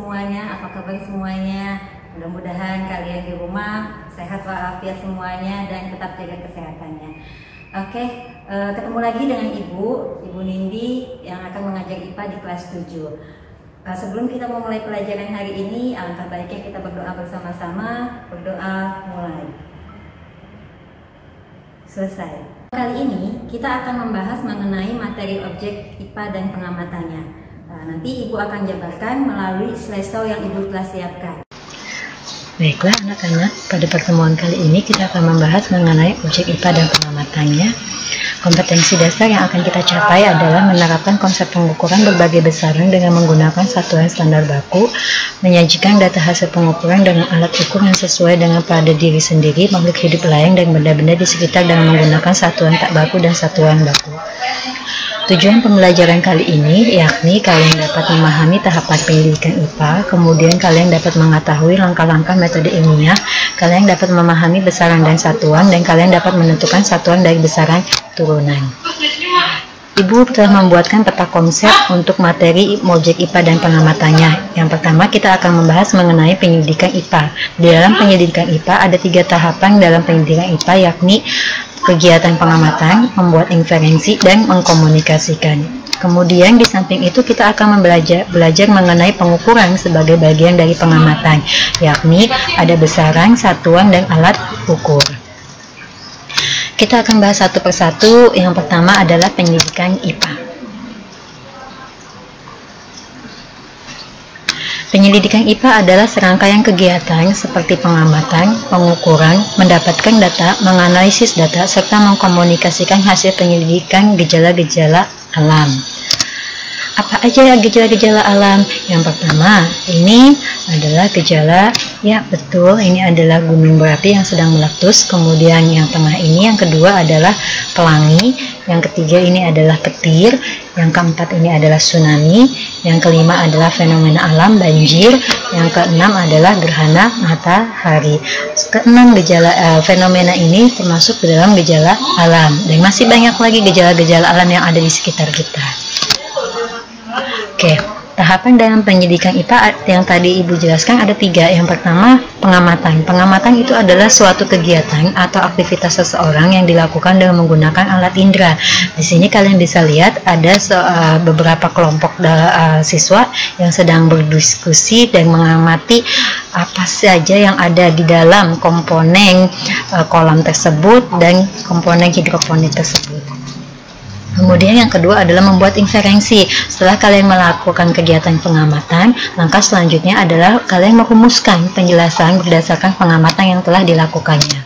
semuanya, apa kabar semuanya? Mudah-mudahan kalian di rumah sehat walafiat semuanya dan tetap jaga kesehatannya. Oke, ketemu lagi dengan Ibu Nindi yang akan mengajar IPA di kelas 7. Sebelum kita memulai pelajaran hari ini, alangkah baiknya kita berdoa bersama-sama. Berdoa mulai. Selesai. Kali ini kita akan membahas mengenai materi objek IPA dan pengamatannya. Nanti Ibu akan jabarkan melalui slideshow yang Ibu telah siapkan. Baiklah anak-anak, pada pertemuan kali ini kita akan membahas mengenai objek IPA dan pengamatannya. Kompetensi dasar yang akan kita capai adalah menerapkan konsep pengukuran berbagai besaran dengan menggunakan satuan standar baku, menyajikan data hasil pengukuran dengan alat ukur yang sesuai dengan pada diri sendiri, makhluk hidup lain, dan benda-benda di sekitar dengan menggunakan satuan tak baku dan satuan baku. Tujuan pembelajaran kali ini yakni kalian dapat memahami tahapan penyelidikan IPA, kemudian kalian dapat mengetahui langkah-langkah metode ilmiah, kalian dapat memahami besaran dan satuan, dan kalian dapat menentukan satuan dari besaran turunan. Ibu telah membuatkan peta konsep untuk materi objek IPA dan pengamatannya. Yang pertama kita akan membahas mengenai penyelidikan IPA. Di dalam penyelidikan IPA ada 3 tahapan dalam penyelidikan IPA, yakni kegiatan pengamatan, membuat inferensi, dan mengkomunikasikan. Kemudian di samping itu kita akan belajar mengenai pengukuran sebagai bagian dari pengamatan, yakni ada besaran, satuan, dan alat ukur. Kita akan bahas satu persatu. Yang pertama adalah penyelidikan IPA. Penyelidikan IPA adalah serangkaian kegiatan seperti pengamatan, pengukuran, mendapatkan data, menganalisis data, serta mengkomunikasikan hasil penyelidikan gejala-gejala alam. Apa aja ya gejala-gejala alam? Yang pertama, ini adalah gejala, ya betul, ini adalah gunung berapi yang sedang meletus. Kemudian yang tengah ini, yang kedua adalah pelangi. Yang ketiga ini adalah petir. Yang keempat ini adalah tsunami. Yang kelima adalah fenomena alam banjir. Yang keenam adalah gerhana matahari. Keenam gejala fenomena ini termasuk ke dalam gejala alam. Dan masih banyak lagi gejala-gejala alam yang ada di sekitar kita. Oke, tahapan dalam penyidikan IPA yang tadi Ibu jelaskan ada 3. Yang pertama, pengamatan. Pengamatan itu adalah suatu kegiatan atau aktivitas seseorang yang dilakukan dengan menggunakan alat indera. Di sini kalian bisa lihat ada beberapa kelompok siswa yang sedang berdiskusi dan mengamati apa saja yang ada di dalam komponen kolam tersebut dan komponen hidroponik tersebut. Kemudian yang kedua adalah membuat inferensi. Setelah kalian melakukan kegiatan pengamatan, langkah selanjutnya adalah kalian merumuskan penjelasan berdasarkan pengamatan yang telah dilakukannya.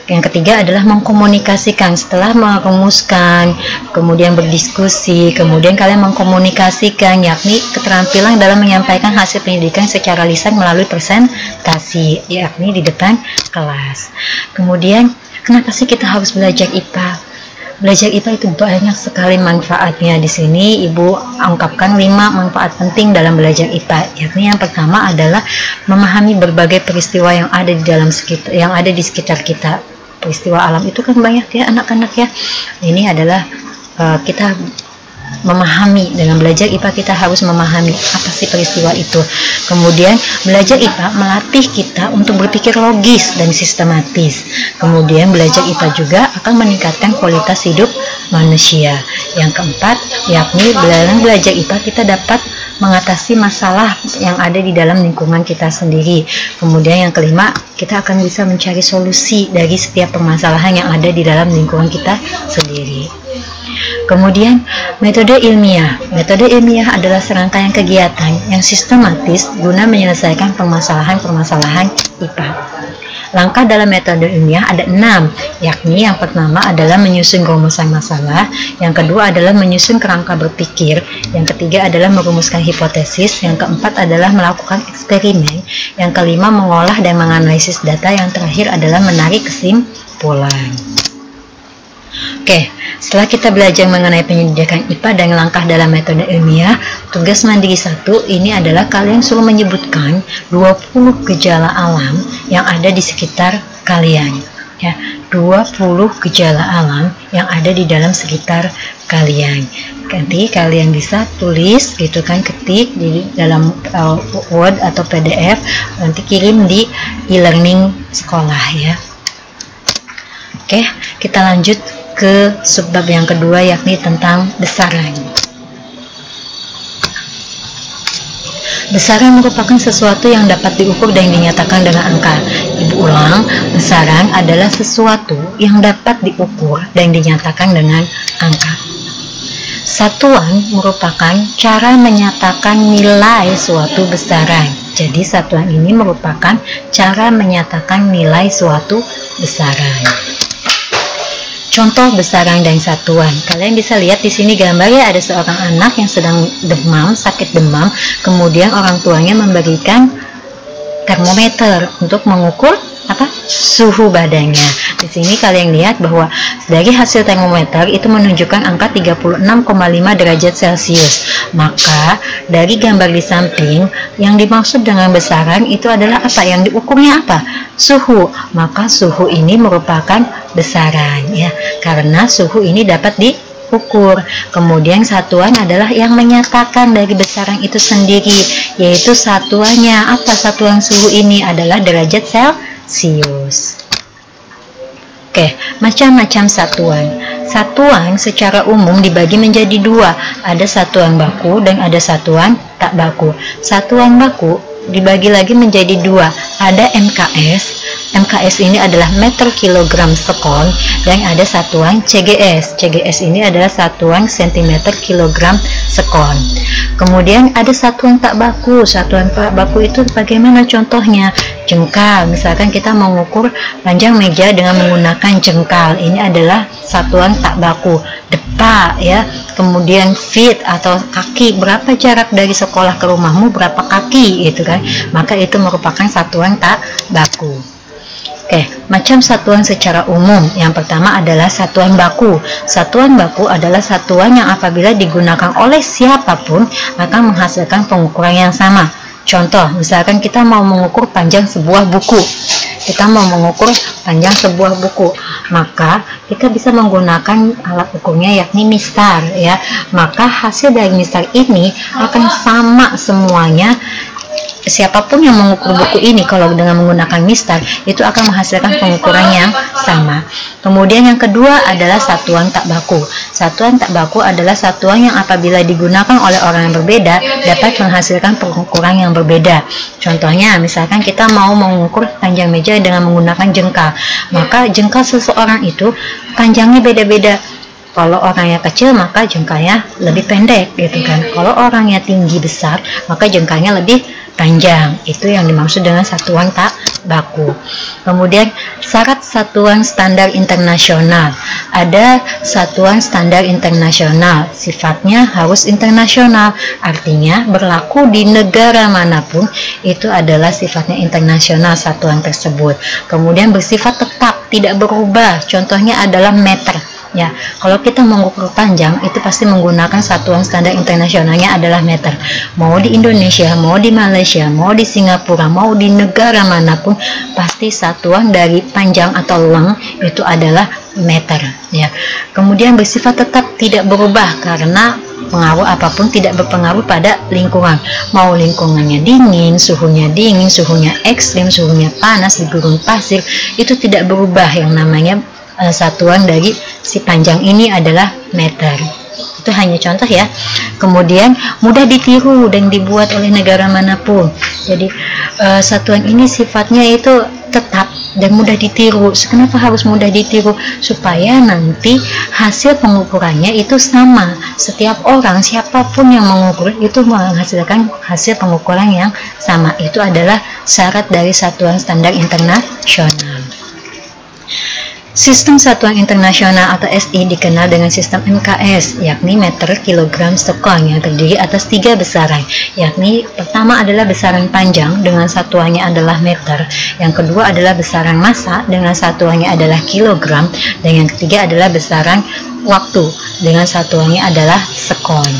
Yang ketiga adalah mengkomunikasikan. Setelah merumuskan, kemudian berdiskusi, kemudian kalian mengkomunikasikan, yakni keterampilan dalam menyampaikan hasil penyelidikan secara lisan melalui presentasi, yakni di depan kelas. Kemudian, kenapa sih kita harus belajar IPA? Belajar IPA itu banyak sekali manfaatnya. Di sini Ibu ungkapkan 5 manfaat penting dalam belajar IPA. Yakni yang pertama adalah memahami berbagai peristiwa yang ada di sekitar kita. Peristiwa alam itu kan banyak ya anak-anak ya. Ini adalah kita memahami. Dengan belajar IPA kita harus memahami apa sih peristiwa itu. Kemudian belajar IPA melatih kita untuk berpikir logis dan sistematis. Kemudian belajar IPA juga akan meningkatkan kualitas hidup manusia. Yang keempat, yakni dalam belajar IPA kita dapat mengatasi masalah yang ada di dalam lingkungan kita sendiri. Kemudian yang kelima, kita akan bisa mencari solusi dari setiap permasalahan yang ada di dalam lingkungan kita sendiri. Kemudian metode ilmiah. Metode ilmiah adalah serangkaian kegiatan yang sistematis guna menyelesaikan permasalahan-permasalahan IPA. Langkah dalam metode ilmiah ada 6, yakni yang pertama adalah menyusun rumusan masalah, yang kedua adalah menyusun kerangka berpikir, yang ketiga adalah merumuskan hipotesis, yang keempat adalah melakukan eksperimen, yang kelima mengolah dan menganalisis data, yang terakhir adalah menarik kesimpulan. Oke, setelah kita belajar mengenai penyelidikan IPA dan langkah dalam metode ilmiah, tugas mandiri 1 ini adalah kalian suruh menyebutkan 20 gejala alam yang ada di sekitar kalian. ya, 20 gejala alam yang ada di dalam sekitar kalian. Nanti kalian bisa tulis gitu kan, ketik di dalam Word atau PDF, nanti kirim di e-learning sekolah ya. Oke, kita lanjut ke subbab yang kedua, yakni tentang besaran. Besaran merupakan sesuatu yang dapat diukur dan dinyatakan dengan angka. Ibu ulang, besaran adalah sesuatu yang dapat diukur dan dinyatakan dengan angka. Satuan merupakan cara menyatakan nilai suatu besaran. Jadi satuan ini merupakan cara menyatakan nilai suatu besaran. Contoh besaran dan satuan. Kalian bisa lihat di sini gambarnya ada seorang anak yang sedang demam, sakit demam. Kemudian orang tuanya memberikan termometer untuk mengukur suhu badannya. Di sini kalian lihat bahwa dari hasil termometer itu menunjukkan angka 36,5 derajat Celcius. Maka dari gambar di samping yang dimaksud dengan besaran itu adalah apa? Yang diukurnya apa? Suhu. Maka suhu ini merupakan besaran ya, karena suhu ini dapat diukur. Kemudian satuan adalah yang menyatakan dari besaran itu sendiri, yaitu satuannya apa? Satuan suhu ini adalah derajat Celcius. Oke, macam-macam satuan. Satuan secara umum dibagi menjadi dua, ada satuan baku dan ada satuan tak baku. Satuan baku dibagi lagi menjadi dua, ada MKS. MKS ini adalah meter kilogram sekon, dan ada satuan CGS. CGS ini adalah satuan sentimeter kilogram sekon. Kemudian ada satuan tak baku. Satuan tak baku itu bagaimana contohnya? Jengkal. Misalkan kita mengukur panjang meja dengan menggunakan jengkal. Ini adalah satuan tak baku. Depa ya. Kemudian feet atau kaki. Berapa jarak dari sekolah ke rumahmu? Berapa kaki gitu kan? Maka itu merupakan satuan tak baku. Oke, macam satuan secara umum. Yang pertama adalah satuan baku. Satuan baku adalah satuan yang apabila digunakan oleh siapapun akan menghasilkan pengukuran yang sama. Contoh, misalkan kita mau mengukur panjang sebuah buku. Kita mau mengukur panjang sebuah buku, maka kita bisa menggunakan alat ukurnya yakni mistar ya. Maka hasil dari mistar ini akan sama semuanya. Siapapun yang mengukur buku ini kalau dengan menggunakan mistar itu akan menghasilkan pengukuran yang sama. Kemudian yang kedua adalah satuan tak baku. Satuan tak baku adalah satuan yang apabila digunakan oleh orang yang berbeda dapat menghasilkan pengukuran yang berbeda. Contohnya misalkan kita mau mengukur panjang meja dengan menggunakan jengkal, maka jengkal seseorang itu panjangnya beda-beda. Kalau orangnya kecil maka jengkalnya lebih pendek gitu kan. Kalau orangnya tinggi besar maka jengkalnya lebih panjang. Itu yang dimaksud dengan satuan tak baku. Kemudian syarat satuan standar internasional. Ada satuan standar internasional, sifatnya harus internasional. Artinya berlaku di negara manapun itu adalah sifatnya internasional satuan tersebut. Kemudian bersifat tetap, tidak berubah. Contohnya adalah meter. Ya, kalau kita mengukur panjang itu pasti menggunakan satuan standar internasionalnya adalah meter. Mau di Indonesia, mau di Malaysia, mau di Singapura, mau di negara manapun pasti satuan dari panjang atau length itu adalah meter ya. Kemudian bersifat tetap, tidak berubah karena pengaruh apapun tidak berpengaruh pada lingkungan. Mau lingkungannya dingin, suhunya ekstrim, suhunya panas di gurun pasir, itu tidak berubah. Yang namanya satuan dari si panjang ini adalah meter. Itu hanya contoh ya. Kemudian mudah ditiru dan dibuat oleh negara manapun. Jadi satuan ini sifatnya itu tetap dan mudah ditiru. Kenapa harus mudah ditiru? Supaya nanti hasil pengukurannya itu sama. Setiap orang, siapapun yang mengukur itu menghasilkan hasil pengukuran yang sama. Itu adalah syarat dari satuan standar internasional. Sistem satuan internasional atau SI dikenal dengan sistem MKS, yakni meter kilogram sekon, yang terdiri atas 3 besaran, yakni pertama adalah besaran panjang dengan satuannya adalah meter, yang kedua adalah besaran massa dengan satuannya adalah kilogram, dan yang ketiga adalah besaran waktu dengan satuannya adalah sekon.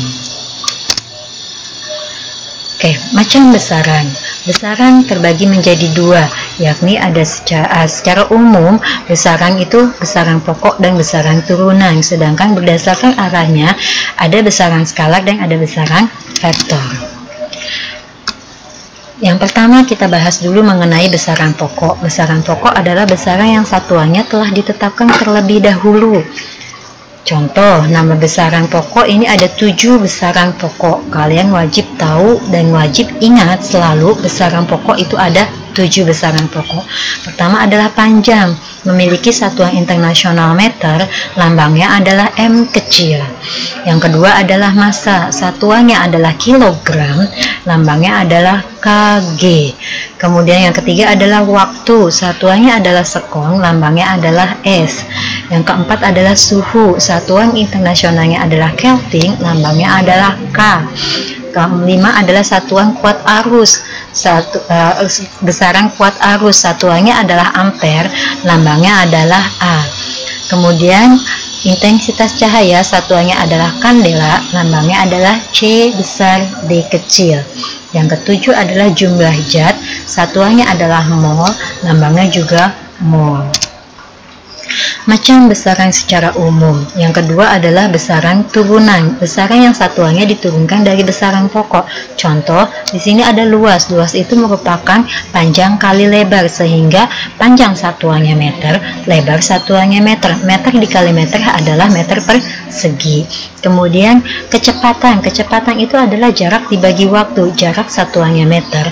Oke, macam besaran. Besaran terbagi menjadi 2, yakni ada secara umum besaran itu besaran pokok dan besaran turunan, sedangkan berdasarkan arahnya ada besaran skalar dan ada besaran vektor. Yang pertama kita bahas dulu mengenai besaran pokok. Besaran pokok adalah besaran yang satuannya telah ditetapkan terlebih dahulu. Contoh, nama besaran pokok ini ada 7 besaran pokok. Kalian wajib tahu dan wajib ingat selalu besaran pokok itu ada 7 besaran pokok. Pertama adalah panjang, memiliki satuan internasional meter, lambangnya adalah M kecil. Yang kedua adalah massa, satuannya adalah kilogram, lambangnya adalah kg. Kemudian yang ketiga adalah waktu, satuannya adalah sekon, lambangnya adalah S. Yang keempat adalah suhu, satuan internasionalnya adalah Kelvin, lambangnya adalah K. Kelima adalah satuan kuat arus, besaran kuat arus, satuannya adalah ampere, lambangnya adalah A. Kemudian intensitas cahaya, satuannya adalah kandela, lambangnya adalah C besar D kecil. Yang ketujuh adalah jumlah zat, satuannya adalah mol, lambangnya juga mol. Macam besaran secara umum. Yang kedua adalah besaran turunan. Besaran yang satuannya diturunkan dari besaran pokok. Contoh, di sini ada luas. Luas itu merupakan panjang kali lebar, sehingga panjang satuannya meter, lebar satuannya meter. Meter dikali meter adalah meter persegi. Kemudian kecepatan. Kecepatan itu adalah jarak dibagi waktu. Jarak satuannya meter,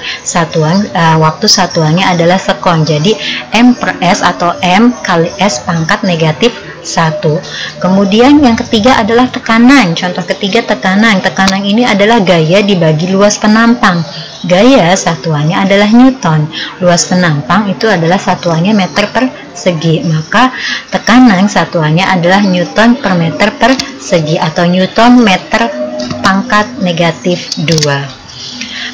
waktu satuannya adalah sekon. Jadi M per S atau M kali S pangkat negatif 1. Kemudian yang ketiga adalah tekanan. Contoh ketiga tekanan. Tekanan ini adalah gaya dibagi luas penampang. Gaya satuannya adalah Newton. Luas penampang itu adalah satuannya meter persegi. Maka tekanan satuannya adalah Newton per meter persegi atau Newton meter pangkat negatif 2.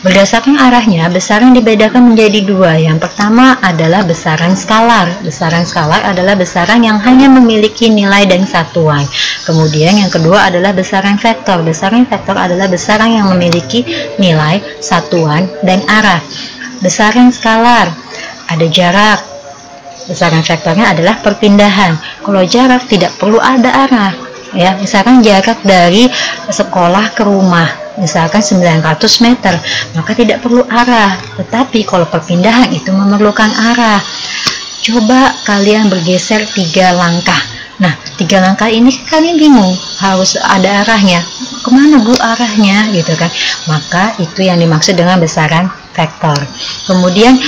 Berdasarkan arahnya, besaran dibedakan menjadi 2. Yang pertama adalah besaran skalar. Besaran skalar adalah besaran yang hanya memiliki nilai dan satuan. Kemudian yang kedua adalah besaran vektor. Besaran vektor adalah besaran yang memiliki nilai, satuan, dan arah. Besaran skalar ada jarak. Besaran vektornya adalah perpindahan. Kalau jarak tidak perlu ada arah. Ya, misalkan jarak dari sekolah ke rumah, misalkan 900 meter, maka tidak perlu arah. Tetapi kalau perpindahan itu memerlukan arah. Coba kalian bergeser 3 langkah. Nah, 3 langkah ini kalian bingung, harus ada arahnya. Kemana Bu arahnya gitu kan? Maka itu yang dimaksud dengan besaran vektor. Kemudian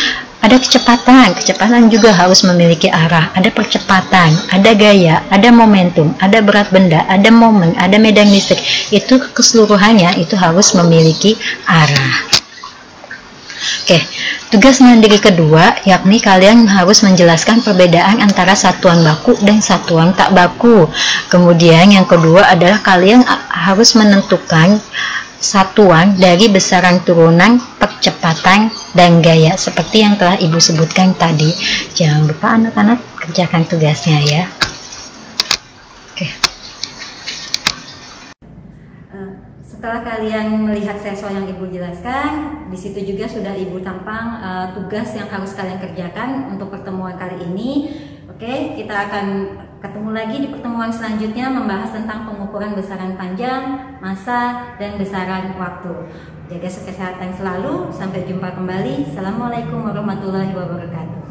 ada kecepatan. Kecepatan juga harus memiliki arah. Ada percepatan, ada gaya, ada momentum, ada berat benda, ada momen, ada medan listrik. Itu keseluruhannya itu harus memiliki arah. Oke, tugas mandiri kedua yakni kalian harus menjelaskan perbedaan antara satuan baku dan satuan tak baku. Kemudian yang kedua adalah kalian harus menentukan satuan dari besaran turunan, percepatan, dan gaya seperti yang telah Ibu sebutkan tadi. Jangan lupa anak-anak kerjakan tugasnya ya. Oke. Setelah kalian melihat sensor yang Ibu jelaskan, di situ juga sudah Ibu tampang tugas yang harus kalian kerjakan untuk pertemuan kali ini. Oke, kita akan ketemu lagi di pertemuan selanjutnya membahas tentang pengukuran besaran panjang, massa, dan besaran waktu. Jaga kesehatan selalu, sampai jumpa kembali. Assalamualaikum warahmatullahi wabarakatuh.